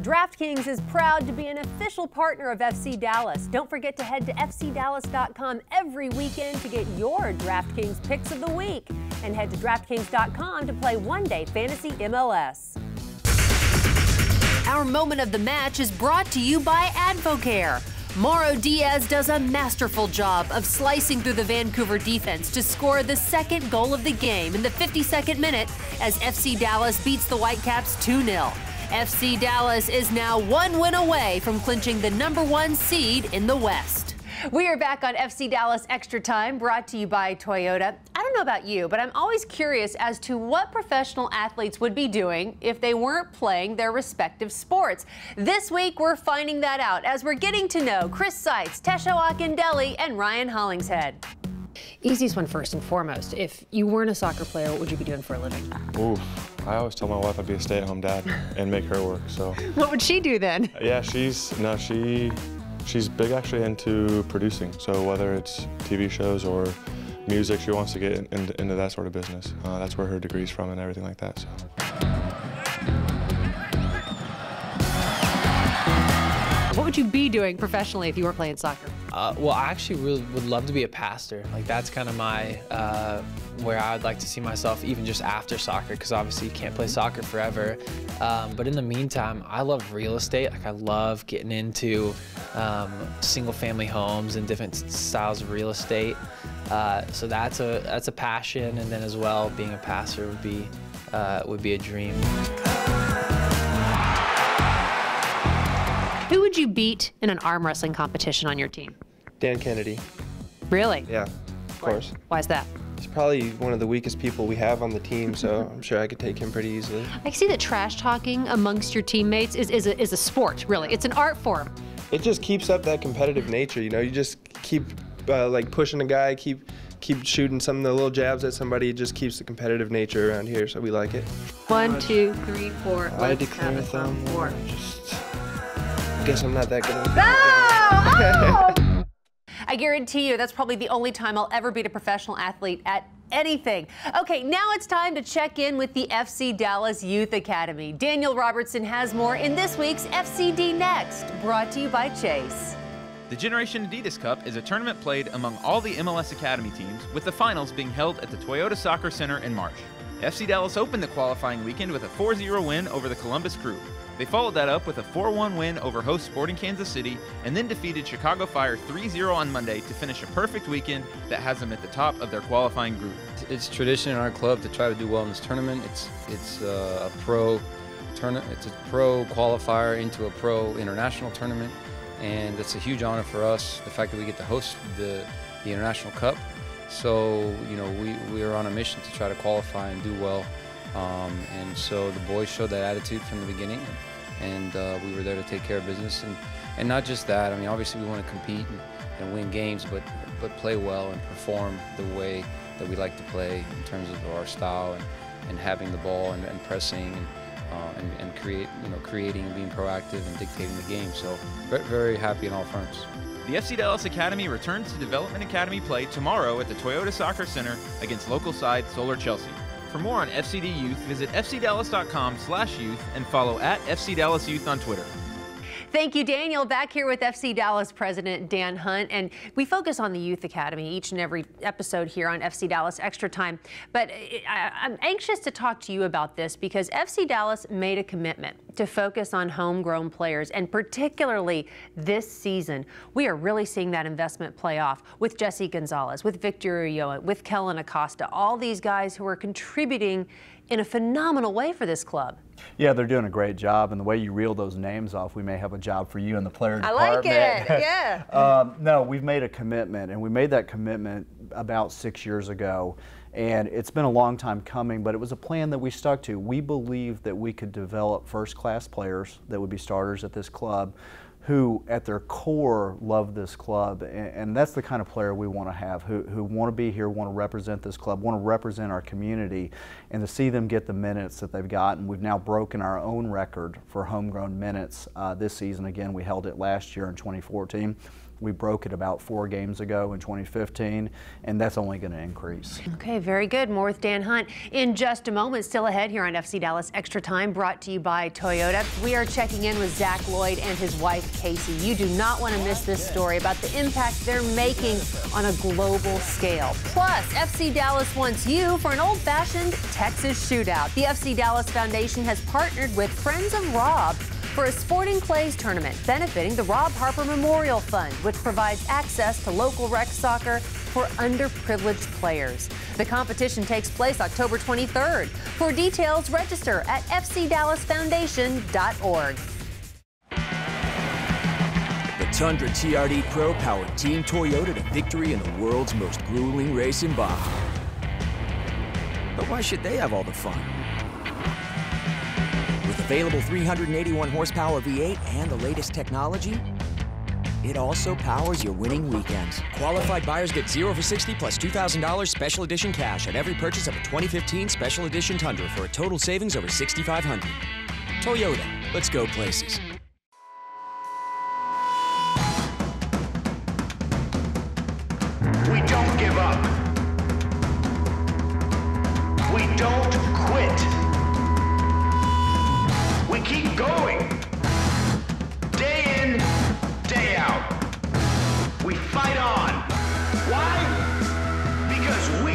DraftKings is proud to be an official partner of FC Dallas. Don't forget to head to fcdallas.com every weekend to get your DraftKings picks of the week. And head to DraftKings.com to play one-day fantasy MLS. Our moment of the match is brought to you by Advocare. Mauro Diaz does a masterful job of slicing through the Vancouver defense to score the second goal of the game in the 52nd minute as FC Dallas beats the Whitecaps 2-0. FC Dallas is now one win away from clinching the #1 seed in the West. We are back on FC Dallas Extra Time, brought to you by Toyota. I don't know about you, but I'm always curious as to what professional athletes would be doing if they weren't playing their respective sports. This week, we're finding that out as we're getting to know Chris Seitz, Tesho Akindele, and Ryan Hollingshead. Easiest one first and foremost. If you weren't a soccer player, what would you be doing for a living? Ooh, I always tell my wife I'd be a stay-at-home dad and make her work, so. What would she do then? Yeah, she's big actually into producing. So whether it's TV shows or music, she wants to get into that sort of business. That's where her degree's from and everything like that, so. What would you be doing professionally if you weren't playing soccer? Well, I actually really would love to be a pastor. Like, that's kind of my, where I would like to see myself even just after soccer, because obviously you can't play soccer forever. But in the meantime, I love real estate. Like, I love getting into single family homes and different styles of real estate. So that's a passion. And then as well, being a pastor would be a dream. Who would you beat in an arm wrestling competition on your team? Dan Kennedy. Really? Yeah, of course. Why is that? He's probably one of the weakest people we have on the team, so I'm sure I could take him pretty easily. I see that trash talking amongst your teammates is a sport, really. It's an art form. It just keeps up that competitive nature, you know? You just keep like pushing a guy, keep shooting some of the little jabs at somebody. It just keeps the competitive nature around here, so we like it. 1, 2, 3, 4. I declare a thumb war. I guess I'm not that good. Oh! I guarantee you that's probably the only time I'll ever beat a professional athlete at anything. Okay, now it's time to check in with the FC Dallas Youth Academy. Daniel Robertson has more in this week's FCD Next, brought to you by Chase. The Generation Adidas Cup is a tournament played among all the MLS Academy teams, with the finals being held at the Toyota Soccer Center in March. FC Dallas opened the qualifying weekend with a 4-0 win over the Columbus Crew. They followed that up with a 4-1 win over host Sporting Kansas City, and then defeated Chicago Fire 3-0 on Monday to finish a perfect weekend that has them at the top of their qualifying group. It's tradition in our club to try to do well in this tournament. It's a pro qualifier into a pro international tournament, and it's a huge honor for us, the fact that we get to host the International Cup. So, you know, we are on a mission to try to qualify and do well. And so the boys showed that attitude from the beginning, and we were there to take care of business. And not just that, I mean, obviously we want to compete and win games, but play well and perform the way that we like to play in terms of our style and having the ball and pressing and creating and being proactive and dictating the game. So very happy on all fronts. The FC Dallas Academy returns to Development Academy play tomorrow at the Toyota Soccer Center against local side Solar Chelsea. For more on FCD Youth, visit fcdallas.com/youth and follow @FCDallasYouth on Twitter. Thank you, Daniel. Back here with FC Dallas President Dan Hunt, and we focus on the Youth Academy each and every episode here on FC Dallas Extra Time. But I'm anxious to talk to you about this because FC Dallas made a commitment to focus on homegrown players, and particularly this season, we are really seeing that investment play off with Jesse Gonzalez, with Victor Ulloa, with Kellen Acosta, all these guys who are contributing in a phenomenal way for this club. Yeah, they're doing a great job, and the way you reel those names off, we may have a job for you in the player department. I like it, yeah. No, we've made a commitment, and we made that commitment about 6 years ago, and it's been a long time coming, but it was a plan that we stuck to. We believed that we could develop first-class players that would be starters at this club, who at their core love this club, and that's the kind of player we want to have, who want to be here, want to represent this club, want to represent our community, and to see them get the minutes that they've gotten. We've now broken our own record for homegrown minutes this season. Again, we held it last year in 2014. We broke it about 4 games ago in 2015, and that's only going to increase. Okay, very good. More with Dan Hunt in just a moment. Still ahead here on FC Dallas Extra Time, brought to you by Toyota. We are checking in with Zach Lloyd and his wife, Casey. You do not want to miss this story about the impact they're making on a global scale. Plus, FC Dallas wants you for an old-fashioned Texas shootout. The FC Dallas Foundation has partnered with Friends of Rob for a sporting clays tournament benefiting the Rob Harper Memorial Fund, which provides access to local rec soccer for underprivileged players. The competition takes place October 23rd. For details, register at fcdallasfoundation.org. The Tundra TRD Pro powered Team Toyota to victory in the world's most grueling race in Baja. But why should they have all the fun? With available 381 horsepower V8 and the latest technology, it also powers your winning weekends. Qualified buyers get 0 for 60 plus $2,000 special edition cash at every purchase of a 2015 Special Edition Tundra for a total savings over $6,500. Toyota, let's go places. We don't give up. We don't quit. We keep going. Day in, day out. We fight on. Why? Because we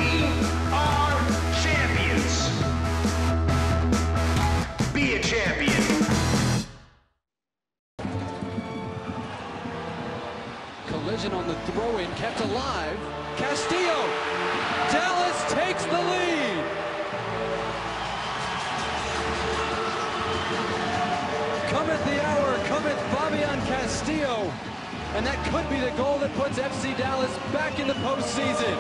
are champions. Be a champion. Collision on the throw-in, kept alive. Castillo. Dallas takes the lead. Cometh the hour, cometh Fabian Castillo. And that could be the goal that puts FC Dallas back in the postseason.